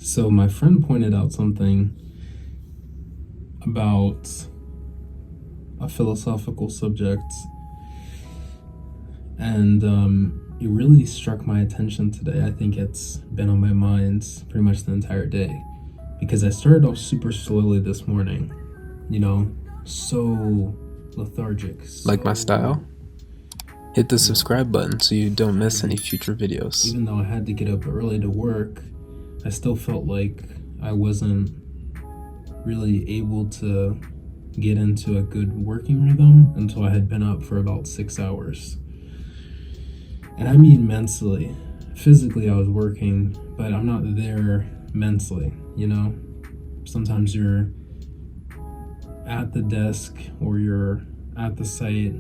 So my friend pointed out something about a philosophical subject, and it really struck my attention today. I think it's been on my mind pretty much the entire day, because I started off super slowly this morning, so lethargic. Like my style? Hit the subscribe button so you don't miss any future videos. Even though I had to get up early to work, I still felt like I wasn't really able to get into a good working rhythm until I had been up for about 6 hours. And I mean mentally. Physically I was working, but I'm not there mentally, Sometimes you're at the desk or you're at the site.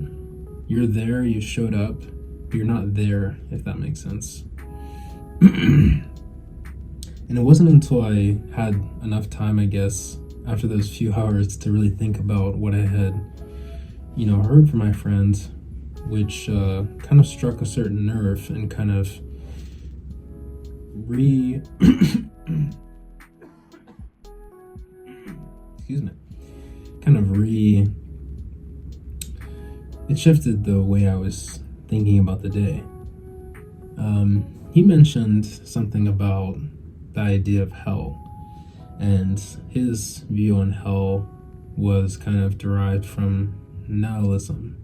You're there, you showed up, but you're not there, if that makes sense. And it wasn't until I had enough time, I guess, after those few hours to really think about what I had, heard from my friend, which kind of struck a certain nerve and kind of it shifted the way I was thinking about the day. He mentioned something about the idea of hell, and his view on hell was kind of derived from nihilism.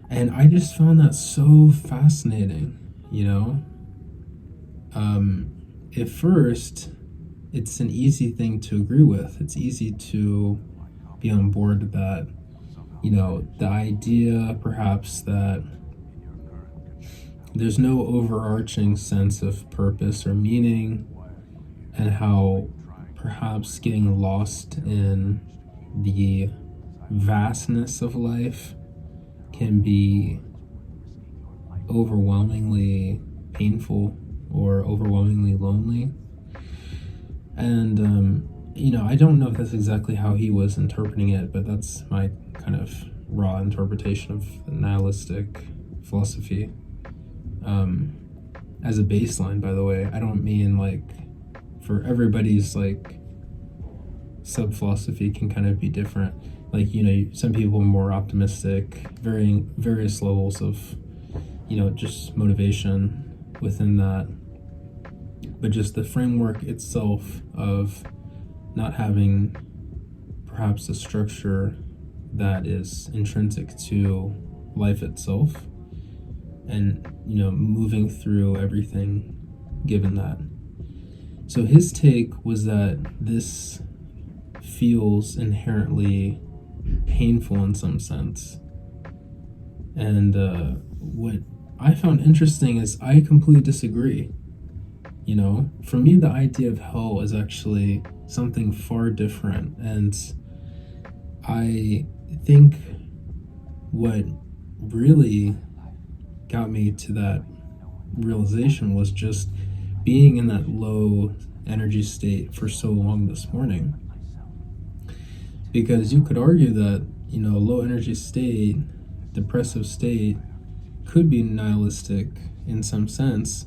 And I just found that so fascinating, At first, it's an easy thing to agree with. It's easy to be on board with that. The idea perhaps that there's no overarching sense of purpose or meaning, and how perhaps getting lost in the vastness of life can be overwhelmingly painful or overwhelmingly lonely. And I don't know if that's exactly how he was interpreting it, but that's my kind of raw interpretation of the nihilistic philosophy. As a baseline, by the way, I don't mean for everybody's sub-philosophy can kind of be different. Some people are more optimistic, varying various levels of, just motivation within that. But just the framework itself of not having perhaps a structure that is intrinsic to life itself, and moving through everything given that. So his take was that this feels inherently painful in some sense. And what I found interesting is I completely disagree. For me, the idea of hell is actually something far different. And I think what really got me to that realization was just being in that low energy state for so long this morning. Because you could argue that, low energy state, depressive state, could be nihilistic in some sense.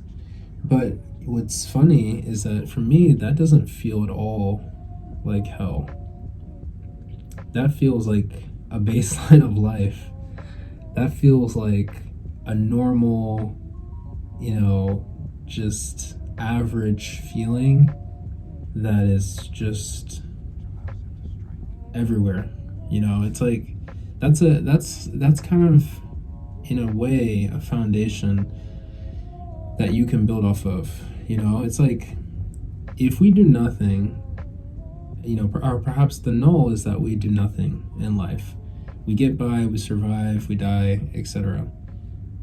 But what's funny is that for me, that doesn't feel at all like hell. That feels like a baseline of life. That feels like a normal, just average feeling that is just everywhere. It's like that's kind of, in a way, a foundation that you can build off of. It's like if we do nothing, or perhaps the null is that we do nothing in life. We get by, we survive, we die, etc.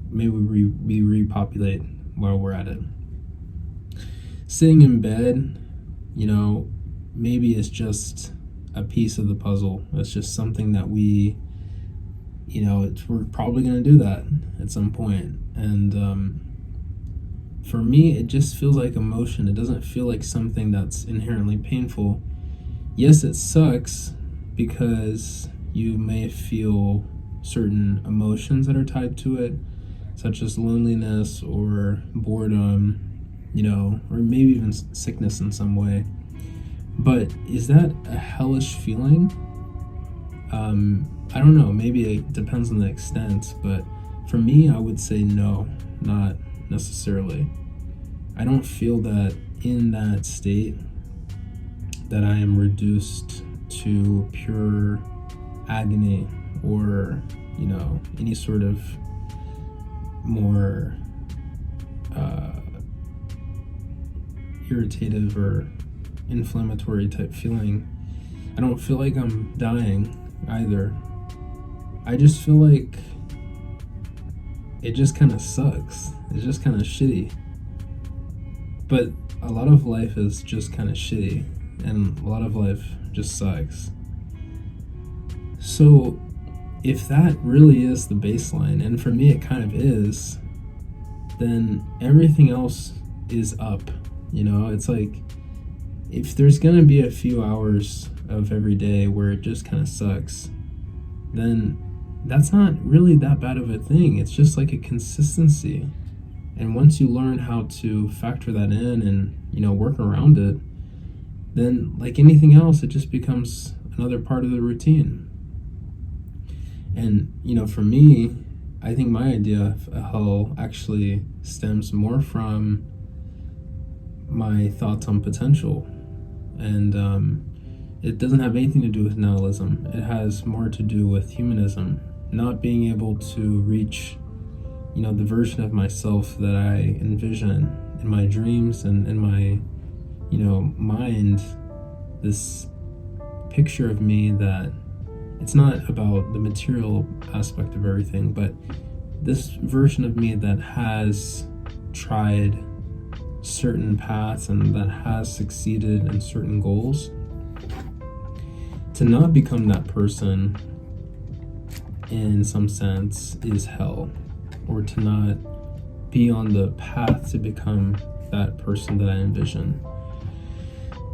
Maybe we repopulate while we're at it. Sitting in bed, maybe it's just a piece of the puzzle. It's just something that we're probably going to do that at some point. And for me, it just feels like emotion. It doesn't feel like something that's inherently painful. Yes, it sucks because you may feel certain emotions that are tied to it, such as loneliness or boredom, or maybe even sickness in some way. But is that a hellish feeling? I don't know, maybe it depends on the extent, but for me, I would say no, not necessarily. I don't feel that in that state that I am reduced to pure agony or, any sort of more irritative or inflammatory type feeling. I don't feel like I'm dying either. I just feel like it just kind of sucks. It's just kind of shitty. But a lot of life is just kind of shitty, and a lot of life just sucks. So if that really is the baseline, and for me it kind of is, then everything else is up. It's like, if there's gonna be a few hours of every day where it just kind of sucks, then that's not really that bad of a thing. It's just like a consistency. And once you learn how to factor that in and, work around it, then like anything else, it just becomes another part of the routine. And, for me, I think my idea of hell actually stems more from my thoughts on potential. And it doesn't have anything to do with nihilism. It has more to do with humanism, not being able to reach, the version of myself that I envision in my dreams and in my, mind, this picture of me that it's not about the material aspect of everything, but this version of me that has tried certain paths and that has succeeded in certain goals. To not become that person in some sense is hell, or to not be on the path to become that person that I envision.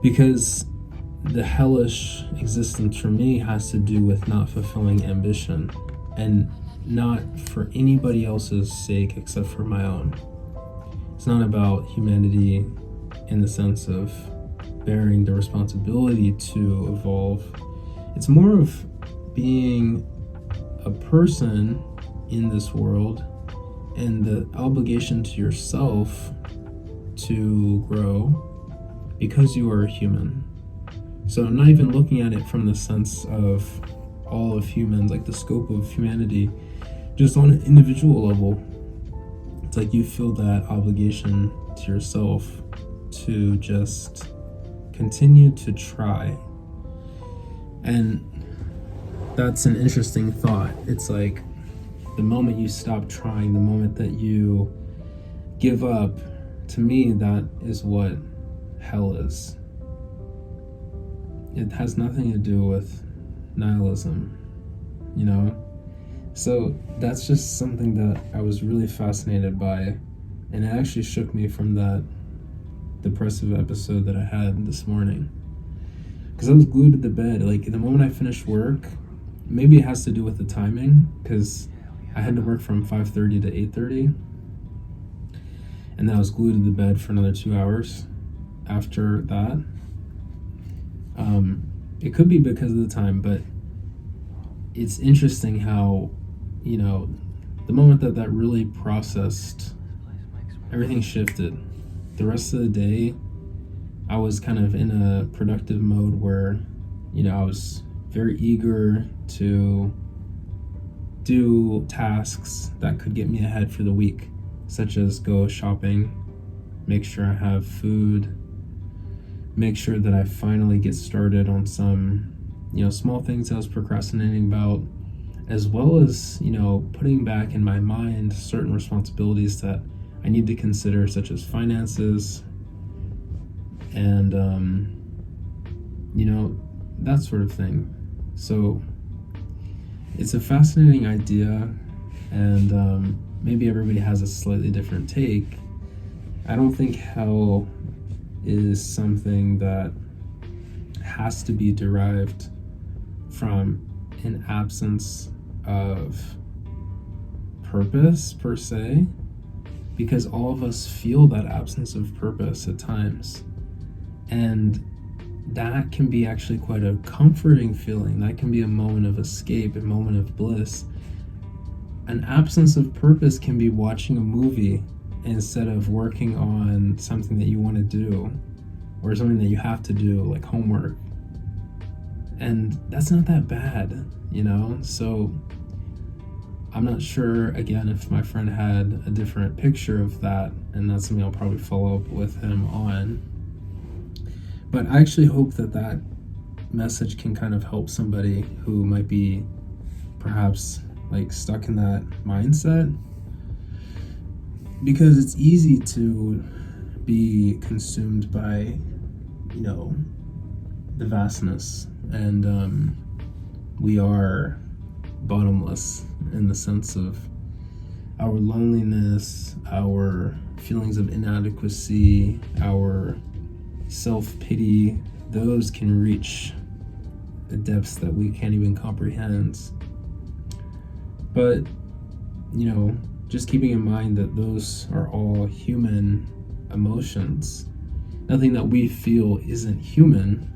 Because the hellish existence for me has to do with not fulfilling ambition, and not for anybody else's sake except for my own. It's not about humanity in the sense of bearing the responsibility to evolve. It's more of being a person in this world and the obligation to yourself to grow because you are a human. So I'm not even looking at it from the sense of all of humans, like the scope of humanity, just on an individual level. It's like you feel that obligation to yourself to just continue to try. And that's an interesting thought. It's like the moment you stop trying, the moment that you give up, to me, that is what hell is. It has nothing to do with nihilism, So that's just something that I was really fascinated by, and it actually shook me from that depressive episode that I had this morning. Because I was glued to the bed. Like, the moment I finished work, maybe it has to do with the timing, because I had to work from 5:30 to 8:30, and then I was glued to the bed for another 2 hours after that. It could be because of the time, but it's interesting how, the moment that really processed, everything shifted. The rest of the day, I was kind of in a productive mode where, I was very eager to do tasks that could get me ahead for the week, such as go shopping, make sure I have food, make sure that I finally get started on some, small things I was procrastinating about, as well as, putting back in my mind certain responsibilities that I need to consider, such as finances and, that sort of thing. So it's a fascinating idea, and maybe everybody has a slightly different take. I don't think hell is something that has to be derived from an absence of purpose per se, because all of us feel that absence of purpose at times. And that can be actually quite a comforting feeling. That can be a moment of escape, a moment of bliss. An absence of purpose can be watching a movie instead of working on something that you want to do, or something that you have to do, like homework. And that's not that bad, you know? So I'm not sure, again, if my friend had a different picture of that, and that's something I'll probably follow up with him on. But I actually hope that that message can kind of help somebody who might be perhaps like stuck in that mindset, because it's easy to be consumed by, you know, the vastness, and we are bottomless in the sense of our loneliness, our feelings of inadequacy, our self-pity. Those can reach the depths that we can't even comprehend. But, you know, just keeping in mind that those are all human emotions. Nothing that we feel isn't human.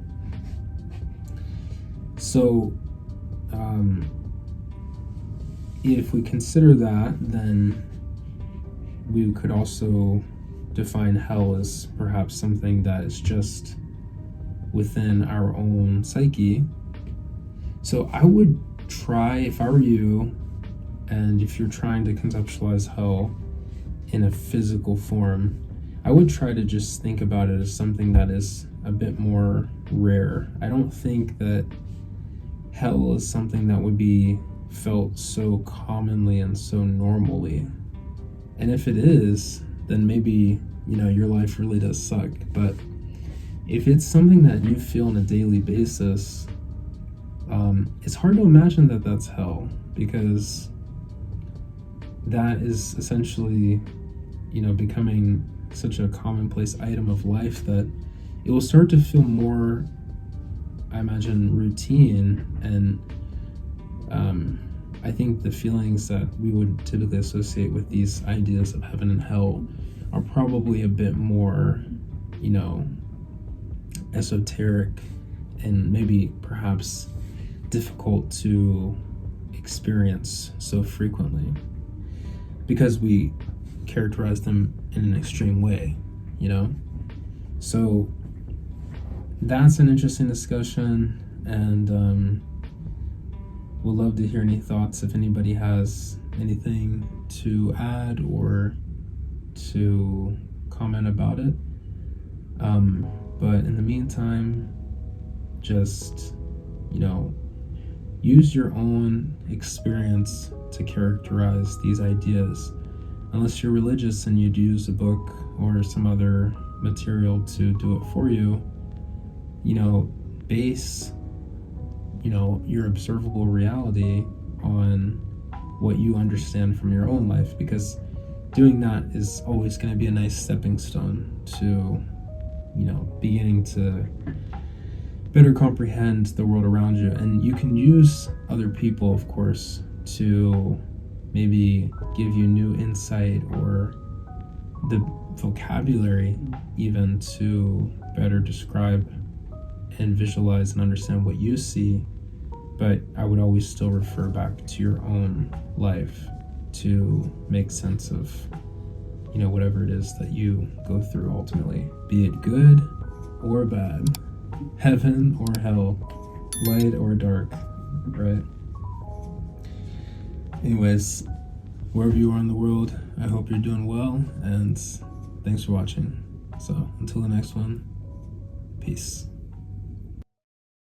So, if we consider that, then we could also define hell as perhaps something that is just within our own psyche. So I would try, if I were you, and if you're trying to conceptualize hell in a physical form, I would try to just think about it as something that is a bit more rare. I don't think that hell is something that would be felt so commonly and so normally. And if it is, then maybe, you know, your life really does suck. But if it's something that you feel on a daily basis, it's hard to imagine that that's hell, because that is essentially, you know, becoming such a commonplace item of life that it will start to feel more, I imagine, routine. And I think the feelings that we would typically associate with these ideas of heaven and hell are probably a bit more, you know, esoteric and maybe perhaps difficult to experience so frequently, because we characterize them in an extreme way, you know? So that's an interesting discussion, and we'll love to hear any thoughts if anybody has anything to add or to comment about it. But in the meantime, just, you know, use your own experience to characterize these ideas. Unless you're religious and you'd use a book or some other material to do it for you, you know, base, you know, your observable reality on what you understand from your own life, because doing that is always going to be a nice stepping stone to, you know, beginning to better comprehend the world around you. And you can use other people, of course, to maybe give you new insight or the vocabulary even to better describe and visualize and understand what you see. But I would always still refer back to your own life to make sense of, you know, whatever it is that you go through ultimately, be it good or bad, heaven or hell, light or dark, right? Anyways, wherever you are in the world, I hope you're doing well, and thanks for watching. So until the next one, peace.